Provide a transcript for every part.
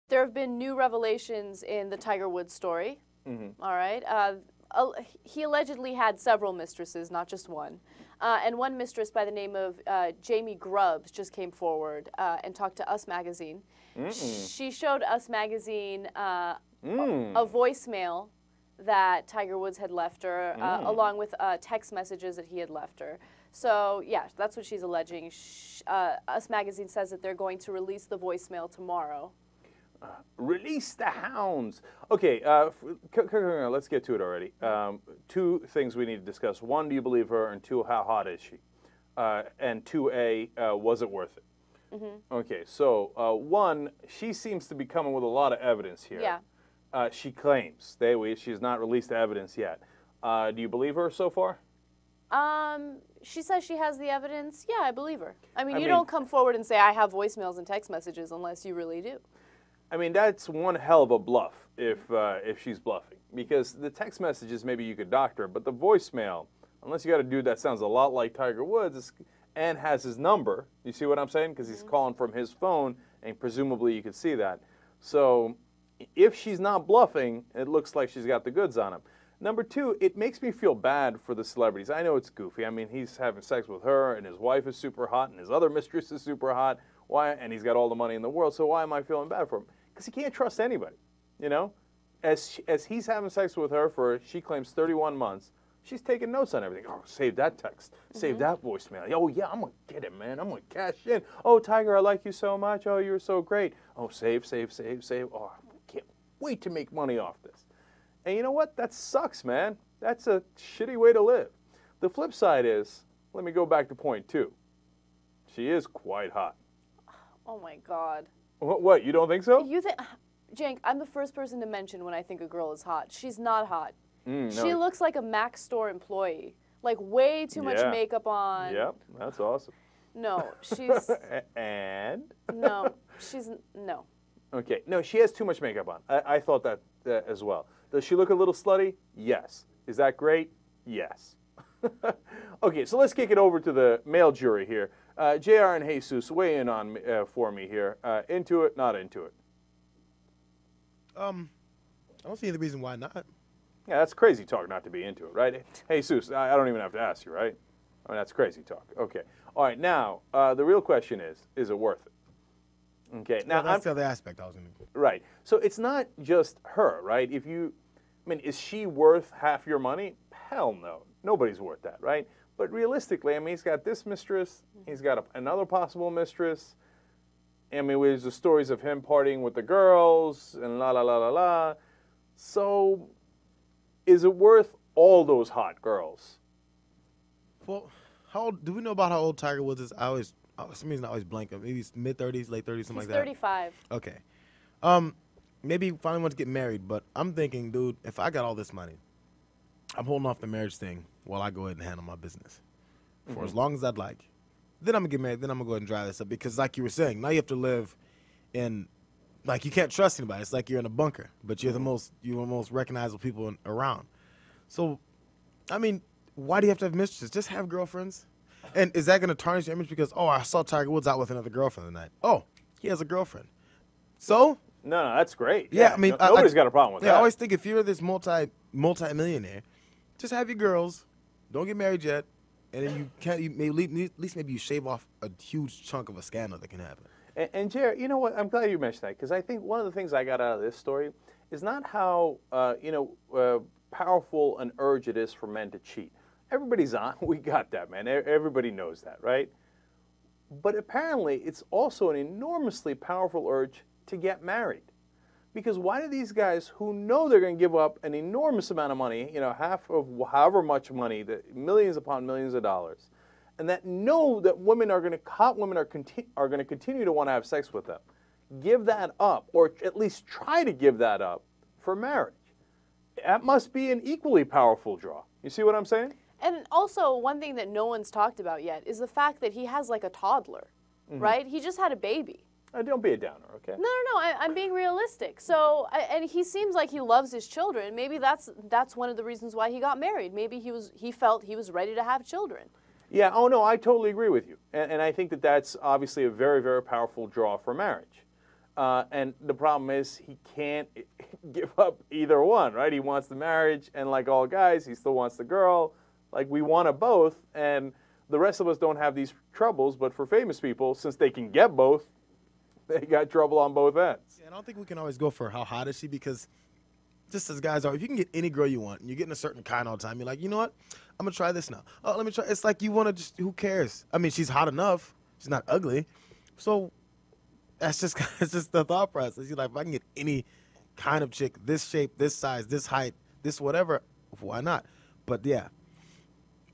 There have been new revelations in the Tiger Woods story. Mm-hmm. All right. He allegedly had several mistresses, not just one. And one mistress by the name of Jamie Grubbs just came forward and talked to Us Magazine. She showed Us Magazine a voicemail that Tiger Woods had left her, along with text messages that he had left her. So, yeah, that's what she's alleging. Us Magazine says that they're going to release the voicemail tomorrow. Release the hounds. Okay, let's get to it already. Two things we need to discuss. One, do you believe her? And two, how hot is she? And 2A, was it worth it? Okay, so one, she seems to be coming with a lot of evidence here. Yeah. She claims. She's not released the evidence yet. Do you believe her so far? She says she has the evidence. Yeah, I believe her. I mean, you don't come forward and say, I have voicemails and text messages unless you really do. I mean, that's one hell of a bluff if she's bluffing. Because the text messages, maybe you could doctor, but the voicemail, unless you got a dude that sounds a lot like Tiger Woods and has his number, you see what I'm saying? Because he's calling from his phone, and presumably you could see that. So if she's not bluffing, it looks like she's got the goods on him. Number two, it makes me feel bad for the celebrities. I know it's goofy. I mean, he's having sex with her, and his wife is super hot, and his other mistress is super hot. Why? And he's got all the money in the world, so why am I feeling bad for him? Because he can't trust anybody, you know? As he's having sex with her for, she claims, 31 months, she's taking notes on everything. Oh, save that text. Save that voicemail. Oh, yeah, I'm going to get it, man. I'm going to cash in. Oh, Tiger, I like you so much. Oh, you're so great. Oh, save. Oh, I can't wait to make money off this. And you know what? That sucks, man. That's a shitty way to live. The flip side is, let me go back to point two. She is quite hot. Oh, my God. What? You don't think so? You think, Cenk, I'm the first person to mention when I think a girl is hot. She's not hot. No. She looks like a Mac store employee. Like way too much makeup on. Yep, that's awesome. No, she's... And? No, no. Okay, no, she has too much makeup on. I thought that as well. Does she look a little slutty? Yes. Is that great? Yes. Okay, so let's kick it over to the male jury here. JR and Jesus, weigh in on for me here. Into it, not into it? I don't see any reason why not. Yeah, that's crazy talk not to be into it, right? Jesus, I don't even have to ask you, right? I mean, that's crazy talk. Okay. All right, now, the real question is it worth it? Okay. Now, that's the other aspect I was going to... Right. So it's not just her, right? Is she worth half your money? Hell no. Nobody's worth that, right? But realistically, I mean, he's got this mistress. He's got another possible mistress. I mean, there's the stories of him partying with the girls and la, la, la, la, la. So is it worth all those hot girls? Well, how old, do we know about how old Tiger Woods is? For some reason I always blank him. Maybe he's mid-30s, late 30s, something like that. He's 35. Okay. Maybe he finally wants to get married, but I'm thinking, dude, if I got all this money, I'm holding off the marriage thing while I go ahead and handle my business for as long as I'd like. Then I'm going to get married. Then I'm going to go ahead and dry this up because like you were saying, now you have to live in, like you can't trust anybody. It's like you're in a bunker, but you're the most recognizable people around. So, I mean, why do you have to have mistresses? Just have girlfriends. And is that going to tarnish your image because, oh, I saw Tiger Woods out with another girlfriend tonight. Oh, he has a girlfriend. So? No, that's great. Yeah, I mean, nobody's got a problem with that. I always think if you're this multi-millionaire, just have your girls, don't get married yet, and then you can't. At least maybe you shave off a huge chunk of a scandal that can happen. And Jared, you know what? I'm glad you mentioned that because I think one of the things I got out of this story is not how powerful an urge it is for men to cheat. Everybody's on. We got that, man. Everybody knows that, right? But apparently, it's also an enormously powerful urge to get married. Because why do these guys who know they're going to give up an enormous amount of money, half of however much money, millions upon millions of dollars, and that know that hot women are going to continue to want to have sex with them, give that up, or at least try to give that up for marriage? That must be an equally powerful draw. You see what I'm saying? And also, one thing that no one's talked about yet is the fact that he has like a toddler, right? He just had a baby. Don't be a downer, okay? No. I'm being realistic. So, and he seems like he loves his children. Maybe that's one of the reasons why he got married. Maybe he felt he was ready to have children. Yeah. Oh no, I totally agree with you, and I think that's obviously a very, very powerful draw for marriage. And the problem is he can't give up either one, right? He wants the marriage, and like all guys, he still wants the girl. Like, we want it both, and the rest of us don't have these troubles, but for famous people, since they can get both, they got trouble on both ends. Yeah, I don't think we can always go for how hot is she, because just as guys are, if you can get any girl you want, and you're getting a certain kind all the time, you're like, you know what? I'm going to try this now. Oh, let me try. It's like you want to just, who cares? I mean, she's hot enough. She's not ugly. So that's just, it's just the thought process. You're like, if I can get any kind of chick, this shape, this size, this height, this whatever, why not? But yeah,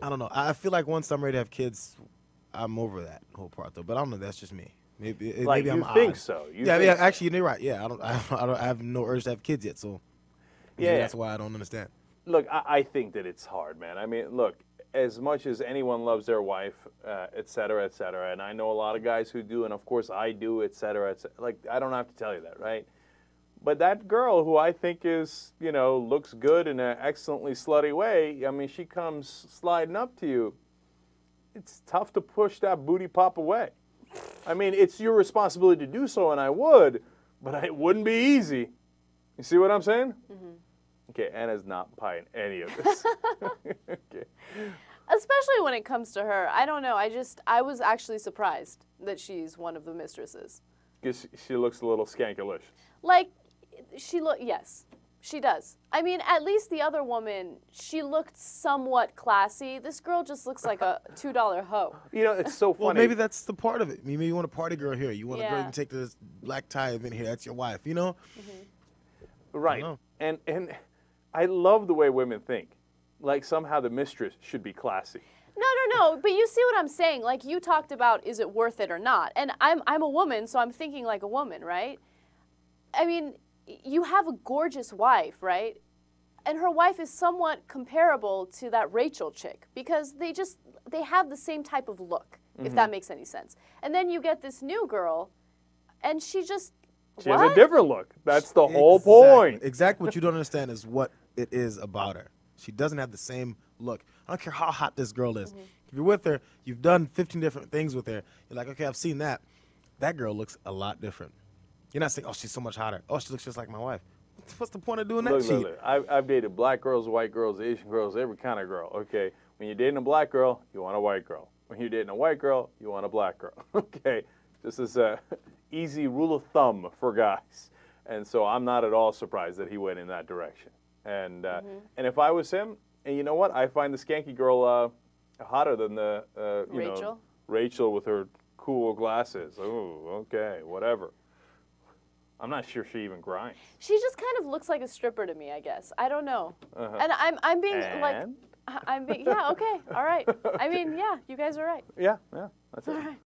I don't know. I feel like once I'm ready to have kids, I'm over that whole part though. But I don't know. That's just me. Maybe Like, maybe I'm you think odd. so. Yeah. Actually, you're right. Yeah, I have no urge to have kids yet. So maybe that's why I don't understand. Look, I think that it's hard, man. I mean, look, as much as anyone loves their wife, et cetera, and I know a lot of guys who do, and of course I do, et cetera, like, I don't have to tell you that, right? But that girl who I think is, looks good in an excellently slutty way, I mean, she comes sliding up to you. It's tough to push that booty pop away. I mean, it's your responsibility to do so, and I would, but it wouldn't be easy. You see what I'm saying? Mm-hmm. Okay, Anna's not buying any of this. Okay. Especially when it comes to her. I don't know. I was actually surprised that she's one of the mistresses. Because she looks a little skankalicious. Like, yes, she does. I mean, at least the other woman, she looked somewhat classy. This girl just looks like a $2 hoe. It's so funny. Well, maybe that's the part of it. Maybe you want a party girl here. You want a girl you can take to this black tie event here. That's your wife, Mm-hmm. Right. And I love the way women think. Like, somehow the mistress should be classy. No. But you see what I'm saying? Like, you talked about, is it worth it or not? And I'm a woman, so I'm thinking like a woman, right? I mean, you have a gorgeous wife, right? And her wife is somewhat comparable to that Rachel chick because they have the same type of look, if that makes any sense. And then you get this new girl, and she has a different look. That's the whole point. Exactly what you don't understand is what it is about her. She doesn't have the same look. I don't care how hot this girl is. Mm-hmm. If you're with her, you've done 15 different things with her. You're like, okay, I've seen that. That girl looks a lot different. You're not saying, oh, she's so much hotter. Oh, she looks just like my wife. What's the point of doing that shit? Look. I've dated black girls, white girls, Asian girls, every kind of girl, okay? When you're dating a black girl, you want a white girl. When you're dating a white girl, you want a black girl, okay? This is a easy rule of thumb for guys. And so I'm not at all surprised that he went in that direction. And and if I was him, and you know what? I find the skanky girl hotter than the, Rachel with her cool glasses. Oh, okay, whatever. I'm not sure she even grinds. She just kind of looks like a stripper to me, I guess. I don't know. And I'm being yeah, okay, all right. I mean, yeah, you guys are right. Yeah, that's it. All right.